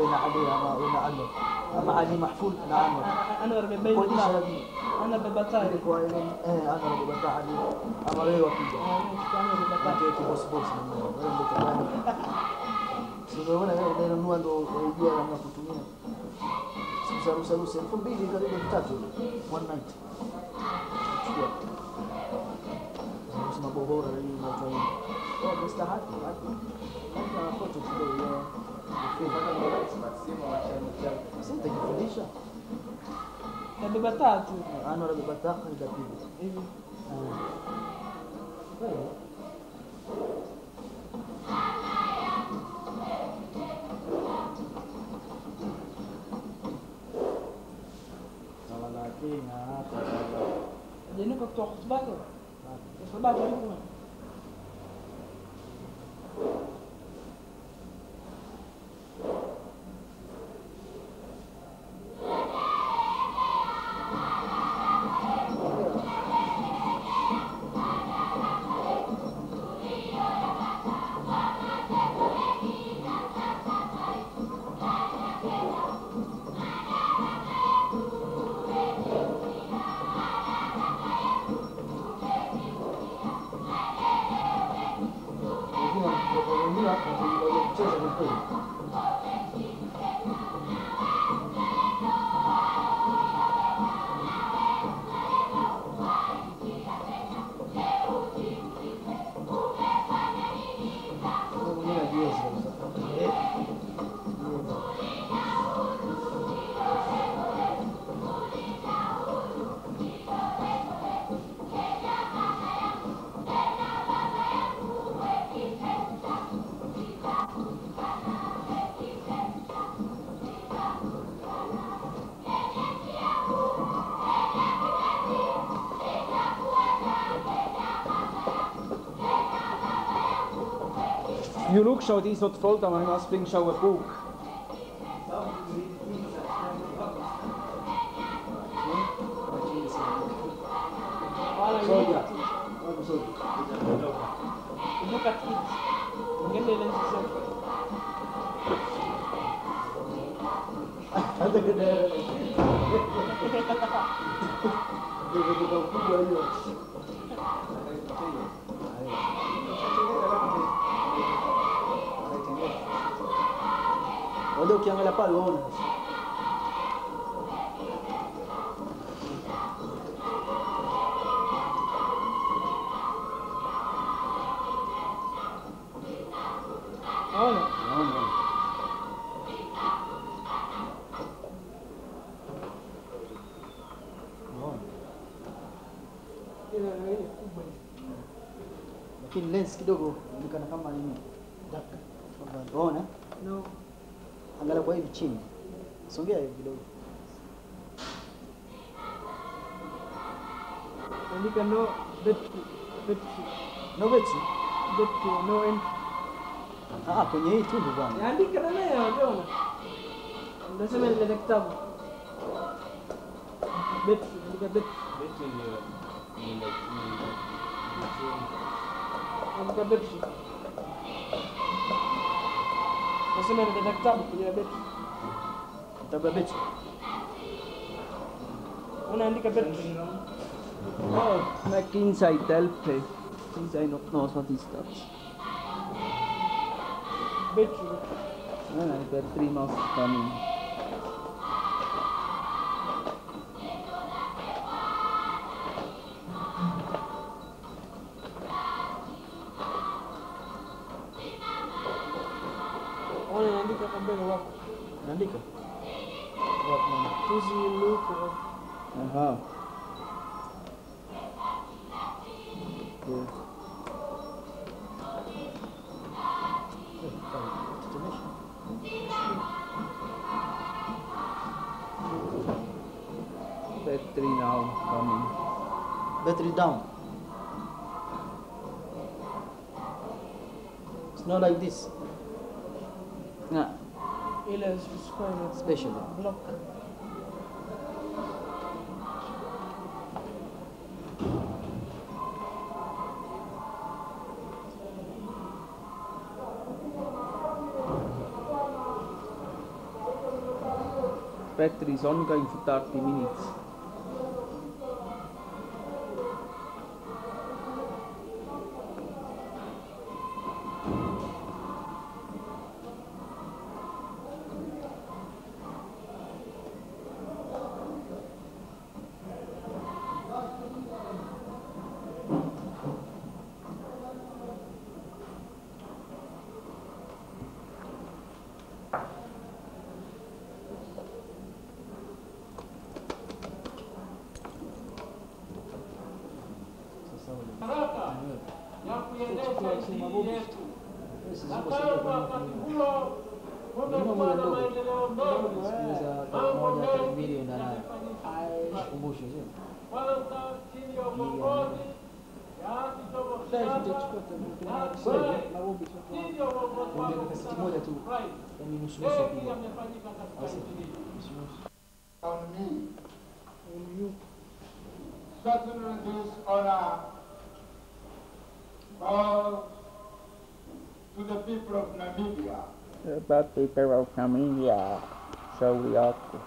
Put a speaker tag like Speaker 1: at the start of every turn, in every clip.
Speaker 1: بين علي وين أنور أما علي محفول أنا أنور
Speaker 2: أنور بين
Speaker 1: كل شيء
Speaker 2: أنا ببطاي
Speaker 1: أنور ببطاي علي أما ليه وكيل
Speaker 2: أنا ببطاي
Speaker 1: كي بوس بوس sio unaona wewe unanunua ndo unajua namna kutumia rusa 2000 karibu 3 one night chukua sema bohora hii na kwa hiyo kwa mstahaki hata foto kidogo ya ukifanya na maxima sasa utajifundisha
Speaker 2: nabeba tatu
Speaker 1: ana nabeba tatu nitapiga
Speaker 2: hivi jadi kok tok sebagai sebagai itu
Speaker 3: You look, schau, die ist not voll, da mal was bringen, schau ein Buch.
Speaker 1: Quando ukiangalia pale uone lakini lens kidogo inaonekana kama nini daka. Unaona?
Speaker 2: no
Speaker 1: Angalia kwa hivi chini. Songea hivi kidogo.
Speaker 2: andika no betri
Speaker 1: No betri?
Speaker 2: no end
Speaker 1: Kwenye hii tundu bwana.
Speaker 2: andika na nayo unaona unasema ile kitabu betri andika betri andika betri nasema ile kitabu kwenye betri
Speaker 1: Kitabu ya betri.
Speaker 2: unaandika betri
Speaker 3: Back inside help. Inside not knows what is that.
Speaker 2: betri
Speaker 3: Per 3 months coming.
Speaker 2: unaandika kwa mbele wako
Speaker 1: Naandika.
Speaker 2: tuzi look
Speaker 3: Aha. Good. Battery now coming.
Speaker 1: Battery down. It's not like this.
Speaker 3: Yeah.
Speaker 2: ile square
Speaker 1: Special.
Speaker 2: block
Speaker 3: Battery is ongoing for 30 minutes.
Speaker 4: On me, certainly this honor falls to the people of Namibia.
Speaker 3: About people of Namibia, so we ought to.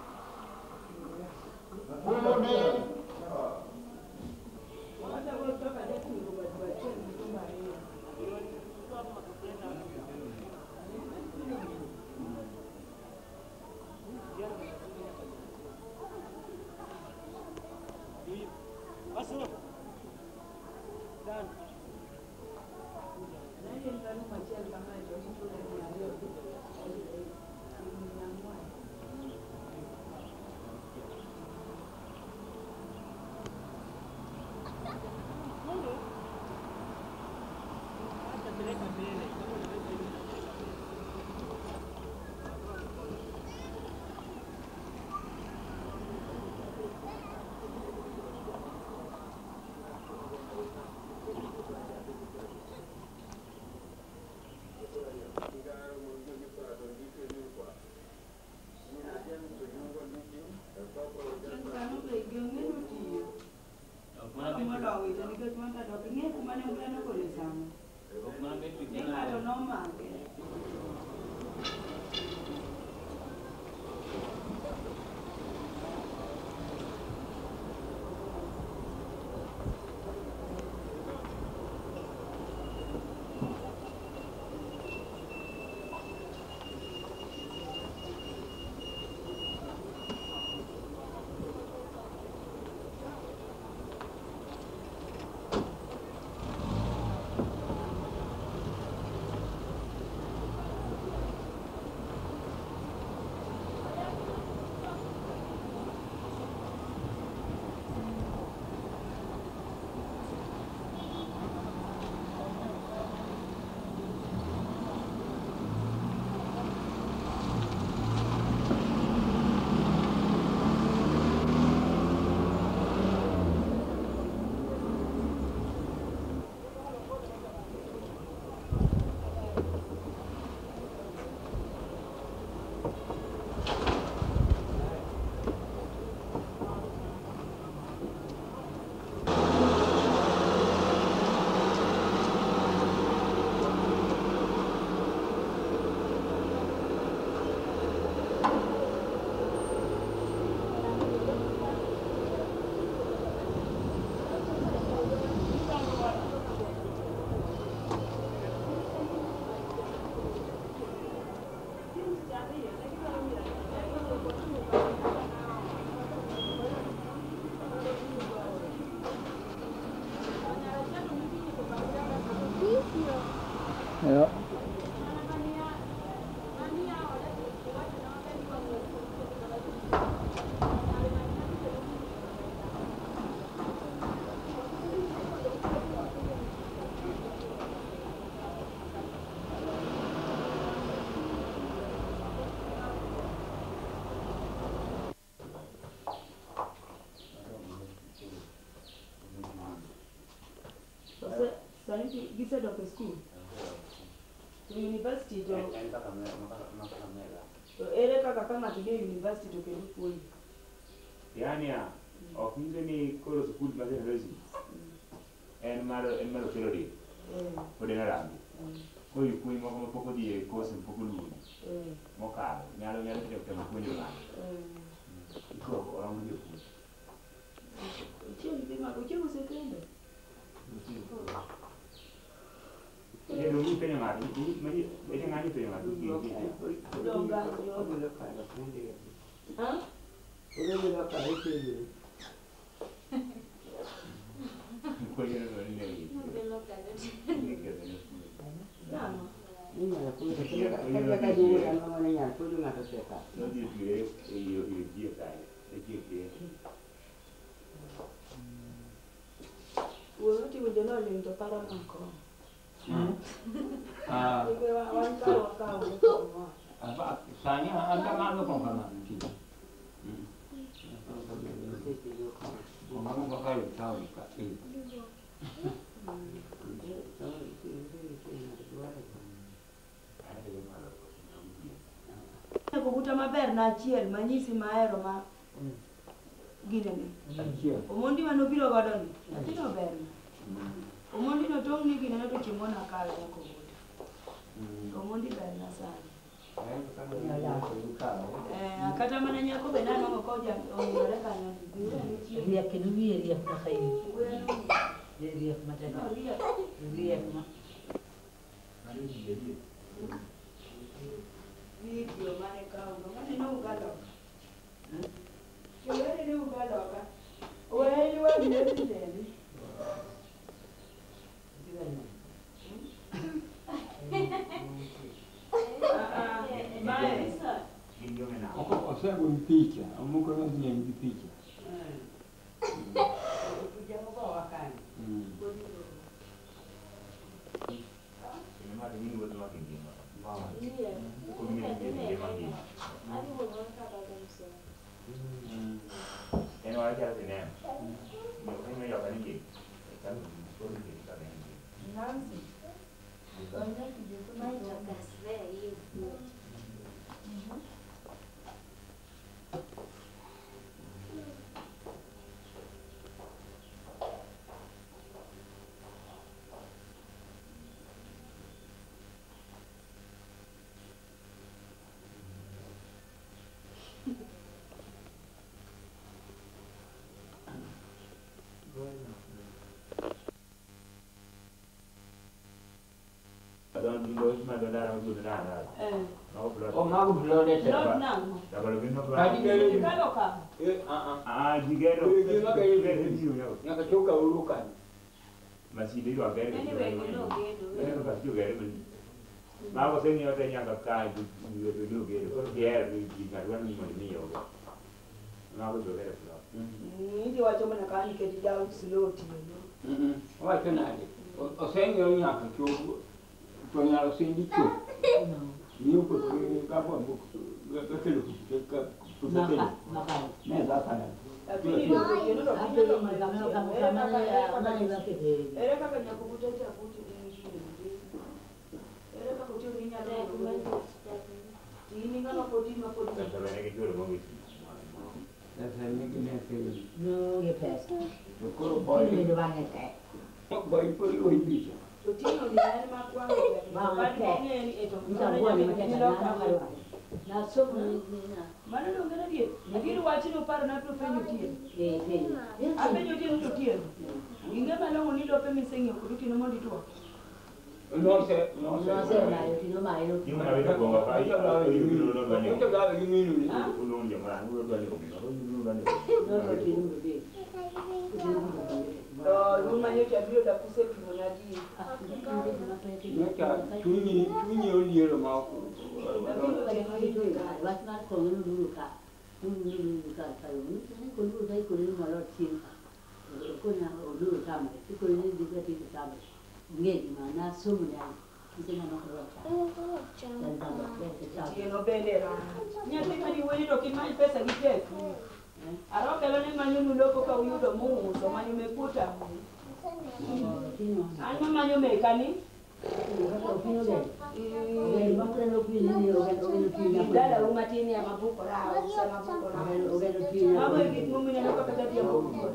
Speaker 3: Ja.
Speaker 2: Gisa dopo school. To university to ere kaka kama kige university to kedu kuoi.
Speaker 5: Yani ya okinge ni koro school mase rosi. En maro kelodi. Pode na rambi. Ko yukui moko di course moko lu. Moka nyalo temo kunyo na. Iko orang dia pun.
Speaker 2: Uchiel usekendo.
Speaker 5: Dia dulu pengen ngari, mari macam ngari pengen ngari.
Speaker 2: Donga yo. Hah?
Speaker 3: Udah bila kaya itu.
Speaker 5: Kau jangan orang ni.
Speaker 2: Nama.
Speaker 3: Ini mana pun kita kan dulu kan mana yang pun tu nak tersekat.
Speaker 5: Nanti dia, dia kaya, dia.
Speaker 2: Wewe ti wajana lento para mako.
Speaker 3: Ah,
Speaker 2: Wewe waka uko.
Speaker 3: apa? Saya ada malu kau kan kita. Kamu pakai tahu tak?
Speaker 2: Kukuta maber na achiel manyisi mahero ma ginene. Omondi manobiro godo ni. Atino ber. Omondi no tong ni ginene to chimona kala ya kukuta. Omondi ber na sana. Kata mana nyako be nano ko ja onyore kanyo.
Speaker 6: Ria que no vi ria ka khay. Ria mata. Ria ma.
Speaker 2: Video mane ka mane no galo. Wewe ni ugalo ka. Wewe ni wa ni.
Speaker 3: Você é um picha, um conhecimento de picha.
Speaker 2: Kuja kwa wakani.
Speaker 5: Ini mah ini buat makin gimana?
Speaker 7: Iya. Aku mau kata bangsa.
Speaker 5: Ini wajar sih nih. Mungkin mereka akan ini, kan boleh kita ini.
Speaker 2: Nancy. Banyak video tu
Speaker 7: Mai jagas ve iu.
Speaker 5: Don Dios me dará un dulce. No, pero.
Speaker 3: Oh, mau belum deh.
Speaker 2: Not now.
Speaker 5: Kalau begini apa?
Speaker 3: Tadi dia
Speaker 2: Kalau ka.
Speaker 5: Digero.
Speaker 3: Yang kecuka urukan.
Speaker 5: Masih di luar gero.
Speaker 2: Anyway, you know,
Speaker 5: Gero pasti gero. Mau sini orang yang kakak itu gero. Kalau dia di karuan ni yo. Mau tu gero.
Speaker 2: Ndi wacho mana kani ke down slow ti no.
Speaker 3: Wah, kenal. O senhor yang kecuka. Tuanya lo sini tu. Ni uko kapo buku. Kakelo kakelo.
Speaker 6: Makan.
Speaker 3: Ni dah sana.
Speaker 2: Lakini ndio ndio
Speaker 6: Hapo kama ya ke.
Speaker 2: Era kaka nyakubuta cha kuti ni. Era kaka kuti ni nyala kumani. Ini ngana poti mapoti.
Speaker 5: Sampai lagi jual mobil.
Speaker 3: Saya ni kena film.
Speaker 6: No, ye pesa.
Speaker 3: Kalau boy,
Speaker 6: Ini doang ya.
Speaker 3: boy perlu hidup.
Speaker 2: Utino ni nani makwa.
Speaker 6: Na somo ni na.
Speaker 2: Mana ndo ngana die. Lakini wachino para na penyo tie. Apenyo tie ndo tie. Ingema longo ni do pe misenyo kuduki no mondi to.
Speaker 3: No sé.
Speaker 6: No sé na yo tino mai no.
Speaker 5: Yung mga ito kung kapay, yung nulunod ba niyo?
Speaker 3: Ito gawin yung menu ni.
Speaker 5: Nulunod niyo, marang nulunod ba niyo? Nulunod ba niyo?
Speaker 6: No tino be.
Speaker 2: Ruma nyo cha bio da kusepi monaji.
Speaker 3: Mereka tunyi oli lo mau.
Speaker 6: Wasna ko dulu ka. Dulu ka tayo. Ko dulu dai ko dulu malot sin. Ko na dulu kama. Ko ni diga ti kama. Ngeni mana sumu ya. Kita na ko
Speaker 2: Tieno bendera. Nyate kani weni do kimai pesa gite. Aroka lo ni manyu loko ka uyudo Mungu so manyu mekuta. Anyo manyu mekani. Dada umatini ya mabuko la usema mabuko la. Mama ikiti mumi na loko kati ya mabuko.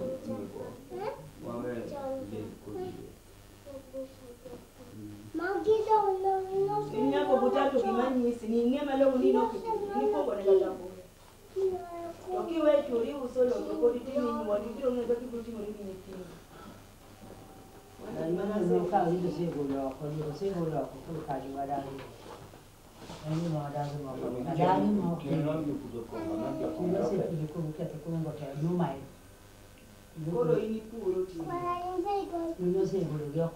Speaker 2: Inyako butatu kimanyi sini ngema lo nino kiti. Ni kongo na jambo. Okiwe chori uso lo ko di tini mo di biro ngega ki biro timo ni tini.
Speaker 6: Non fa io seguo quello che guardare. E io non vado a guardare, ma
Speaker 3: che non mi può comprare,
Speaker 6: io sempre quello che non mai.
Speaker 2: Koro ini puro ti.
Speaker 6: Io seguo lo che ho.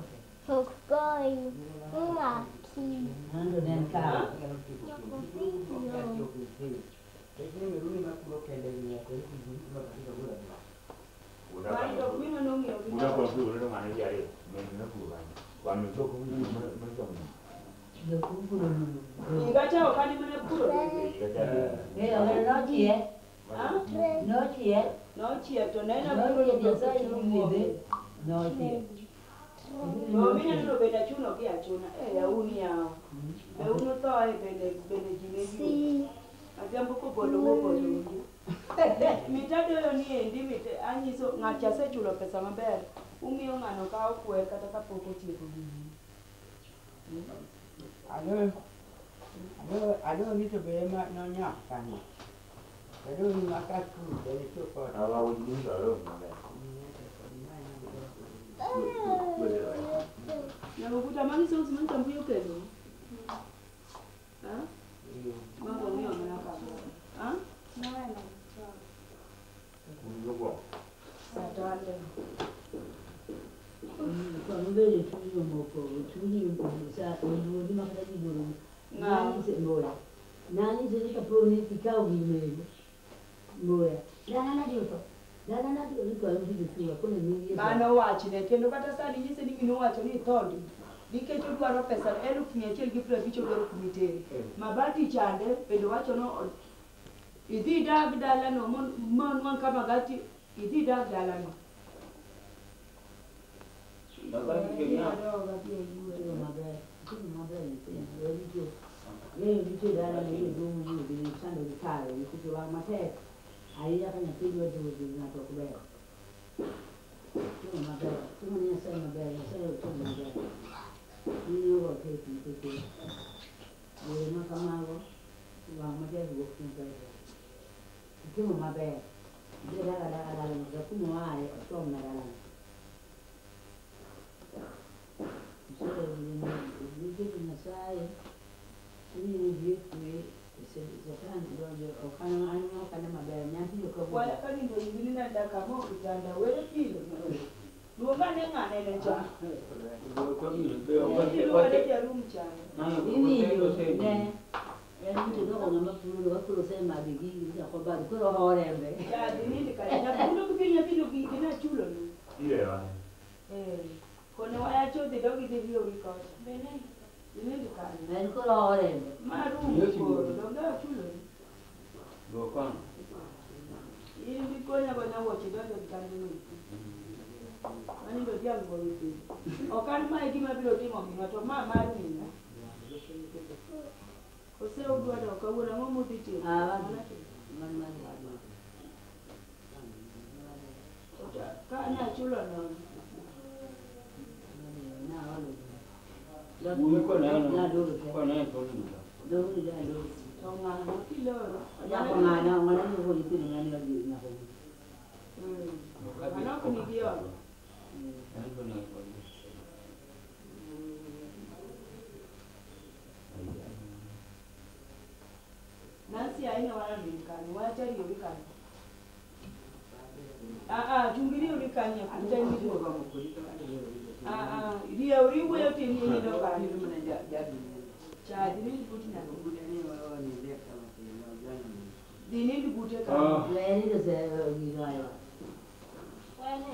Speaker 8: Going, Maki.
Speaker 6: Ando nel carro.
Speaker 2: Vai do qui non mi ho
Speaker 5: Una cosa più, non mani di aria, non pure. Quando gioco non
Speaker 2: Ingacha wakani mana puro.
Speaker 6: Oggi è?
Speaker 2: Ah?
Speaker 6: Oggi è?
Speaker 2: No chia to nena
Speaker 6: Oggi
Speaker 2: puro
Speaker 6: è
Speaker 2: di
Speaker 6: sai
Speaker 2: sai
Speaker 6: non
Speaker 2: no
Speaker 6: vede? No, sì.
Speaker 2: No mina no bela chuno ki achuna. Ya uni ya. Be uno to ai bele jine.
Speaker 8: Si.
Speaker 2: Agambo ko bolo. Mitado yo ni endi mite anyiso ngacha se chulo pesa maber. Umiyo ngano ka okwe kata ka poko tieko gini.
Speaker 9: Ado nito be ma no nya kani. Ado ni makaku be to ko.
Speaker 5: Ava o di loro,
Speaker 2: Na ukuta mani so siman tambu yo kelo. Ha? Mambo ni ona ka. Ha? Satande.
Speaker 6: Quando vede tu un po', tu sa, non ma che di loro. Nani se muore. Nani se dica poi ti caugi meglio. Muore. Nana dico. Nana dico non si dice come mi viene.
Speaker 2: Mano wachi ne kendo kata sani nyise ni mino wacho ni thondi. Dike to dwaro pesa 1,100 gi 50 dwaro kumitere. Mabati chande bendo wacho no idhi dag dala no mon wan kama gati idhi dag dala no.
Speaker 6: Dice dalla io devo di sangue di caro, mi faceva ma te hai già che figlio di una tua bella. Tu non ne sai ma bella, sai tu ma bella. Io ho che ti non camavo, ma te vuoi comprare. Tu ma bella. Da come hai, insomma, non sai, quindi io qui, se o fanno ma bene, neanche io come.
Speaker 2: Wala kani ndo ngini na daka mo kutanda wele pilo. Luonga ne ngane ne cha. Wale ya room cha.
Speaker 6: Ini ne. Mtu ndio kama mtu wako sema bigi ya kwa bado kwa horembe.
Speaker 2: Ya dini kali na kuno kupinya pilo kina chulo.
Speaker 5: Ile wa.
Speaker 2: Kone waya chodi dogi de hiyo riko. Bene. Dini kali.
Speaker 6: Na kwa horembe.
Speaker 2: Maru ko doga chulo.
Speaker 3: Lo kan.
Speaker 2: Ili ndikonya bana wochi dogo kali ni. Ani ndo dia ngo hivi. Okani mai gima bilo timo minato maru ni. Ose udwado kawuono mo mudhi timo.
Speaker 6: Man.
Speaker 2: Ka na chulo no.
Speaker 3: Ko na to ni.
Speaker 2: Tonga no kiloro.
Speaker 6: Ya kwa ngana ni ho yipi ni ngani ndio na ho.
Speaker 2: Ana kunigia. Nansi aina wala nilikani, wacha ulikani. Chungiri ulikani ya kutani ndio. Dia uriwe yote ni ndio kani mna jadi. Jadi ni kuti na kuti ni wao ni ndio kama dini ni kuti kama.
Speaker 6: Leni ndio sasa ngiwayo.
Speaker 2: Wale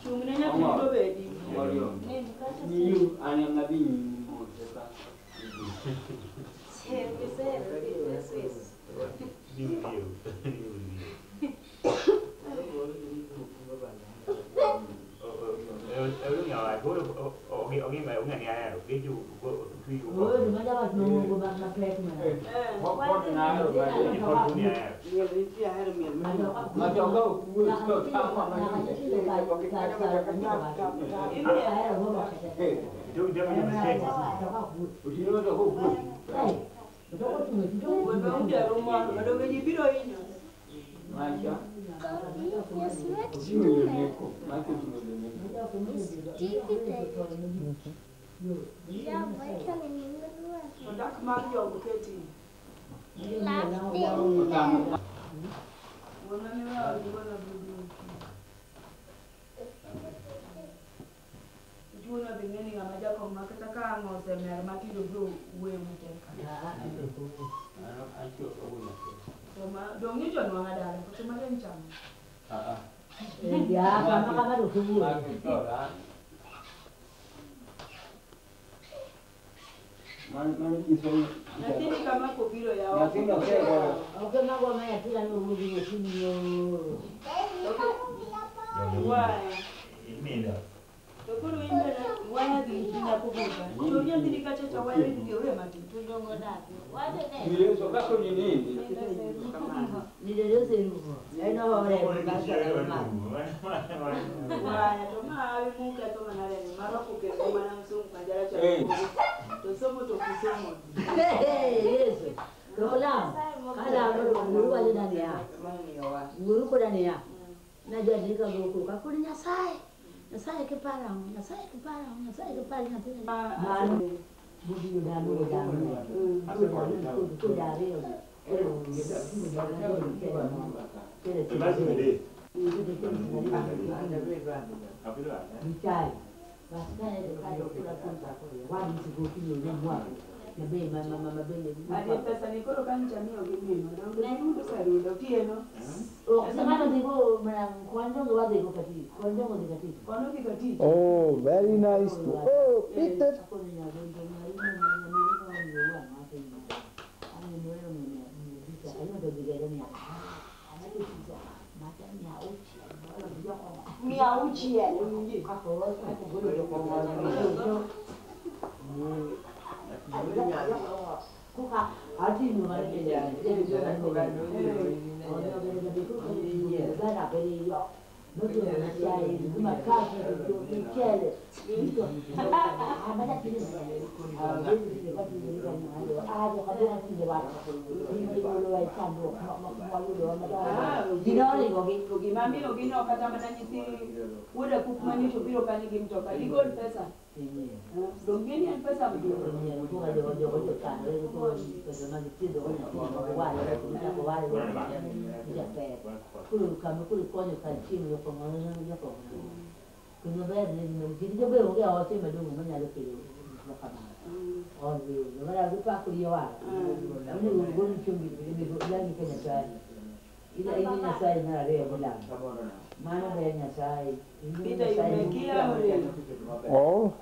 Speaker 2: chungiri na kuto bedi.
Speaker 3: Ni yu ana nabi ni mo sasa. Maisha.
Speaker 8: Yes,
Speaker 3: Usiwe niko. Maisha usiwe niko.
Speaker 8: Yeah, why can't I remember?
Speaker 2: Ndak mag jogo keti.
Speaker 8: Last
Speaker 2: Wona ni wa wona budu. Juna bingeni ngama jako makata ka ngose mer matido bro we muteka. Toma dongi jono ngadala kutuma kenchama.
Speaker 6: Ya, kama ruhumu.
Speaker 2: Lakini kama kobiro yao.
Speaker 3: Lakini kwa
Speaker 6: Ukema kwa maya kila ni ruhumu chini yo.
Speaker 2: Why? Tokuru imbe waya dinga kubuka. Tonya ndika chacha waya ndio ule mati.
Speaker 7: Tudongo dake. Wade ne.
Speaker 3: Ile so kako ni nini?
Speaker 6: Nileleze ruhumu. Eno wale
Speaker 2: Waya toma awi muka toma na leni. Mara kukeko mana msungu kanjara cha. Tosomo tokusomo.
Speaker 6: Yesu. Kola. Kala nguru wale ndani ya. Nguru kwa ndani ya. Najadilika nguru kwa kuli Nyasaye. Nyasaye kepara, Nyasaye kepara, Nyasaye kepara ngatina. Manu budi udanu udanu. Kudari. Mitai. Basika ya kula kwanza. Wadi sikukio ni mwana. Nabe mama bele.
Speaker 2: Ade pesa nikoro kanja mio gimino. Na ndio sarudo tieno.
Speaker 6: Samana digo mana kwando wade ko kati. Kwando ko kati.
Speaker 2: Kono kikati.
Speaker 1: Oh, very nice. Oh, Peter.
Speaker 2: Miauchi ya.
Speaker 6: Kuka hadi ni wale ya
Speaker 2: Dongeni an pesa mdio.
Speaker 1: Oh.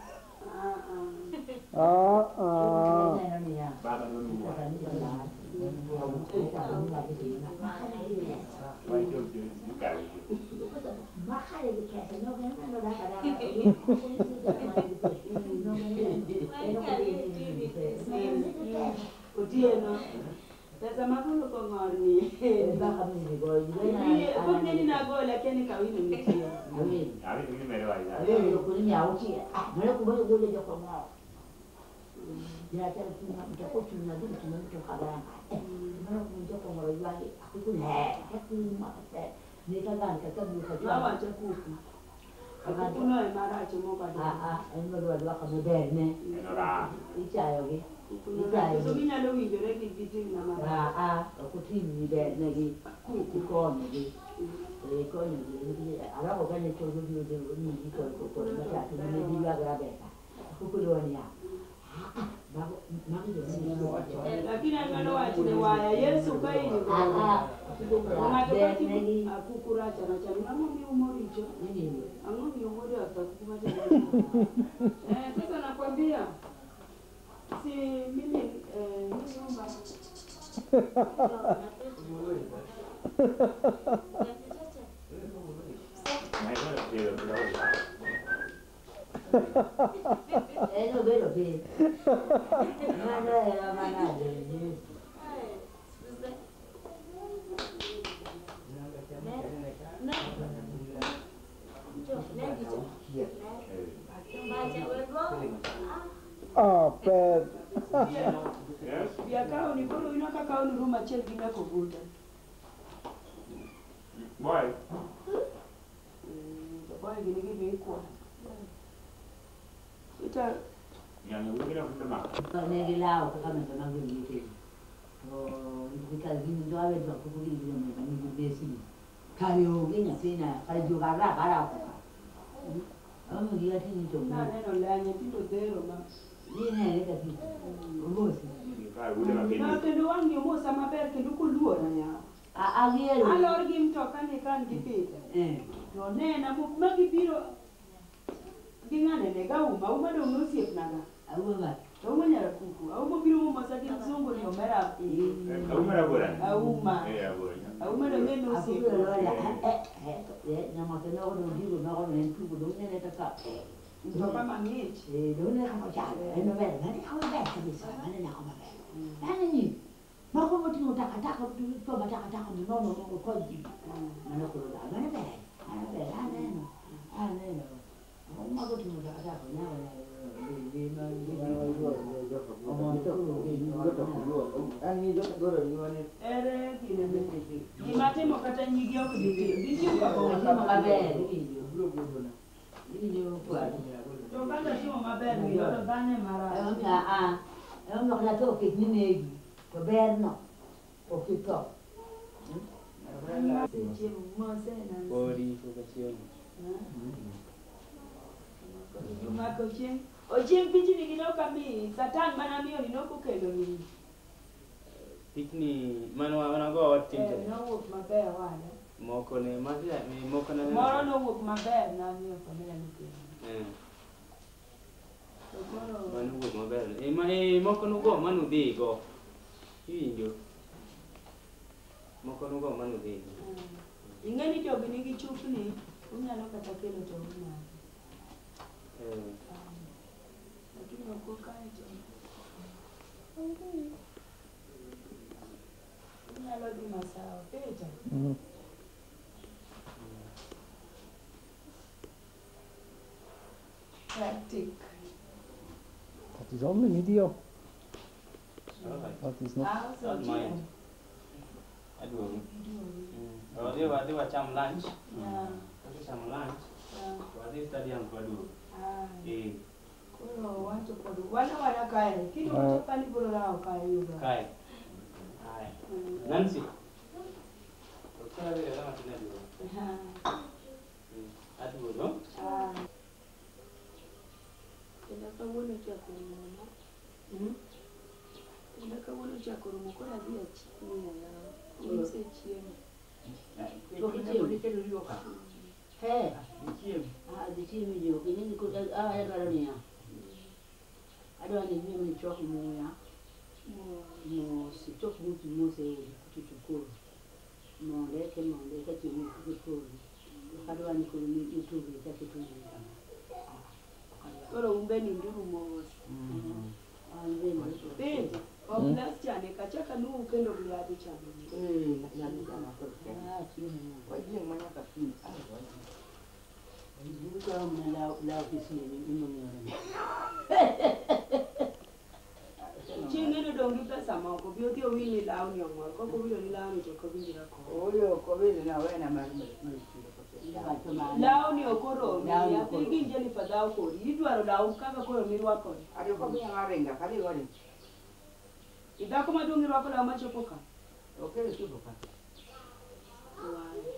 Speaker 2: Utieno. Pesa makulu ko ngorni. Ni na go lakini kawini mtie.
Speaker 5: Abi ni mero ai.
Speaker 6: Leo kuni ya uchi. Mara kubwa gole ya kwa mwa. Ya tena tuna tuna ndio kala. Mara kuja kwa mwa yake. Akikuni hakuna mata. Ni kanga katabu
Speaker 2: Na wacha kuku. Akuna mara chomo kwa.
Speaker 6: Eno ndo alwa kama berne.
Speaker 5: Enora.
Speaker 6: Ichayo ge.
Speaker 2: So minyalo winjore gi biting na mara.
Speaker 6: Okutini berne ge. Kukono ge. Kono ge. Alako kanye chozo dio ni jiko ko matatu ni biwa grabeka. Kukuloni ya.
Speaker 2: Lakini angano wachine waya Yesu kaini akukuracha na chani ng'ombe umoricho ng'ombe umori atakukumacha sasa nakwambia si mimi nyumba
Speaker 6: Eno vero che mana era manade.
Speaker 1: Ah, pet.
Speaker 2: Biya kao ni bolo ina ka kao ni ruma chel gina ko gunda.
Speaker 5: Boy.
Speaker 2: Boy gini gibi ko. Ita
Speaker 5: Yang ini kita kita mak.
Speaker 6: Kalau ni lau tak kami tak mahu gitu. Oh, kita gini doa betul aku pergi dulu mereka ni besi. Kalau gini sini kalau juga rap. Kamu dia sini tu.
Speaker 2: na neno lanye tindo dero ma.
Speaker 6: Ni ni kita sini. Bos.
Speaker 5: Kalau udah makin.
Speaker 2: Na kendo wangi mo sama ber kendo kuluo na ya.
Speaker 6: Agir.
Speaker 2: Alor gi mtoka ni kan gipita. To nena mo magibiro gingane ne uma do nosiep naga.
Speaker 6: Awu ba.
Speaker 2: To mo nyara kuku. Au mo biro mo masaki mzungu ni omera.
Speaker 5: Kamu mana boran?
Speaker 2: Auma.
Speaker 5: Boran.
Speaker 2: Auma do ne nosiep.
Speaker 6: Aku lo ya. Nama kena orang dulu nak orang yang tu belum ni tak tak.
Speaker 2: Mtoka mangichi.
Speaker 6: Dulu ni kamu cakap. Eno ber. Nanti kamu ber habis. Mana nak kamu ber? Mana ni? Maka mau tengok tak tu kau baca kamu no kau ji. Mana kau dah? Mana ber? Mana no. Maka tengok tak kau ni mana.
Speaker 2: Gimatimo kata nyigi ok diyo
Speaker 6: maber
Speaker 2: to kaka timo maber yudo dhane marach
Speaker 6: em nok la to kik ni negi to ber no okito
Speaker 2: chiemo mosena
Speaker 10: Body vocación.
Speaker 2: umako chieng' ochieng' pichni ginoka mi satan mana miyo ni nokokelo ni
Speaker 10: Pikni mano go timte.
Speaker 2: nowuok maber wale
Speaker 10: Moko ne magia mi moko na.
Speaker 2: moro nowuok maber na miyo familia nikelo to koro
Speaker 10: Mano go maber. Moko no go mano dhi go. Iwinjo. Moko no go mano dhi.
Speaker 2: ing'eni jogi nigi chupni unyalo kata kelo to unyalo lakini ok okae to unyalo dhi masawa peta Practic.
Speaker 1: That is only medio.
Speaker 10: Alright.
Speaker 1: That is not.
Speaker 2: So
Speaker 10: Mine. Aduh. Dia wa cham lunch.
Speaker 2: Yeah.
Speaker 10: Dia cham lunch. Wa dia study ang padu.
Speaker 2: Koro wanto kodu wana kae kitu kutoka ni bora lao kae yuga
Speaker 10: Kai. Hai. Nancy. Kaya dia dah mati dah. Aduh, no?
Speaker 2: Ndaka wono chakoro mama ndaka wono chakoro mukora dia chiemo ya use chiemo
Speaker 6: Hey, dichiemo yo ini ko ya karo ni ya. Adwa ni mimi ni chok moya. Mo si chok mutu mo se kuchukuru. Mo leke ka chiemo kuchukuru. Adwa ni ko ni YouTube ta kitu ni.
Speaker 2: koro umbeni nduru mos pende oblas chane kachaka nu kendo biadi chane
Speaker 6: Yani kama kwa wajie mwana kafini Nduka mna la ofisi ni mwenye
Speaker 2: ching'eni dongi pesa moko biodhi owili law ni ong'ol koko wilo ni law ni to kowinjira ko
Speaker 9: Oyo kobili na wena
Speaker 2: law ni okoromi yathi ginje ni fadhao kodi idwaro law kaka koro mirwako
Speaker 9: Adi ko biya ngarenga kali wali.
Speaker 2: idhako maduong' irwako law machopo ka
Speaker 9: Okay tu bukan.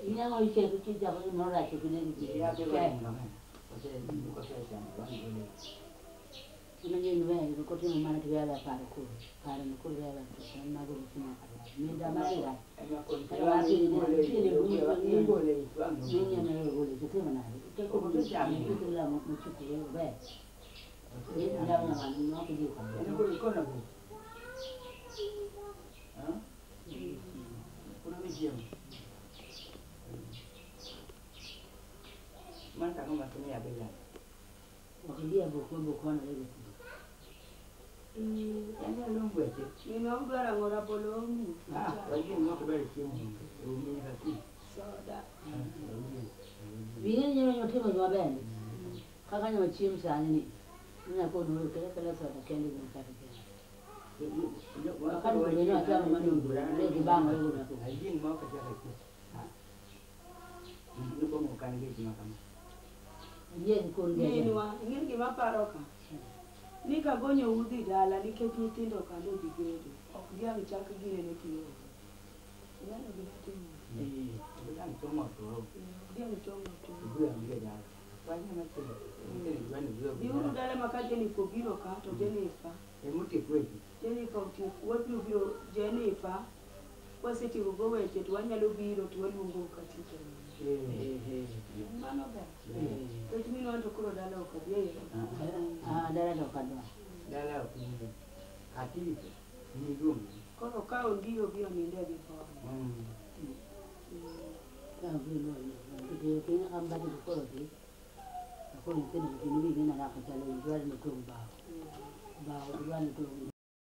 Speaker 6: Ina ngoi ke tu jago ni mora ke ni
Speaker 9: Ya te
Speaker 6: ke. Kuna ni wewe ko tena mara tuwala pale kule. Pale mkuu wewe kwa na go kuna pale. Nenda mara. Wasi ni ni gole. Ni na gole tena na. Ke ko tu jamu tu la mchuku wewe. Ni ndio na mani no kujua.
Speaker 9: Ni ko iko na. Kuna mijiam. Manta kama tumia bila.
Speaker 6: Wakilia boko na leo.
Speaker 9: Yana lombwete.
Speaker 2: ninodwaro ang'o rabolo omuki
Speaker 9: Wajie mwako bali simu. Umi hati.
Speaker 2: soda
Speaker 6: Vile nyo temo jwa bende. Kaka nyo chim sana ni. Nina ko no kala soda kende ni kaka. Wakati kuna nyo atama manu le kibanga yule.
Speaker 9: Wajie mwako jaka. Lupa mau kan gitu macam.
Speaker 6: Yen kon ge.
Speaker 2: Minwa, ingin gima paro ka. Ni ka gonyo udi dala nikech nyithindo kande dhi gedo. Ok dhiang' chak gine ne kiyo. Nyalo gima timo.
Speaker 9: Bukan cuma tu.
Speaker 2: Dhiang' chongo to.
Speaker 9: Gue ambil dah. Banyak macam.
Speaker 2: Diuru dala maka Jennifer biro ka to Jennifer.
Speaker 9: Emuti kwetu.
Speaker 2: Jennifer wabiro biro Jennifer. Wasetieko go weche to wanyalo biro to waluongo ka tich. Mano ber. Kech mino anto koro dala ok adhi.
Speaker 6: Dala to kadwa.
Speaker 9: Dala aku. Hati ni dum.
Speaker 2: Koro ka ondiyo biro ninde gi po.
Speaker 6: Ka biro ni. Ke amba di koro di. Ko ni tena ni ni na ka tala ni dwar ni to ba. Ba dwar ni to ni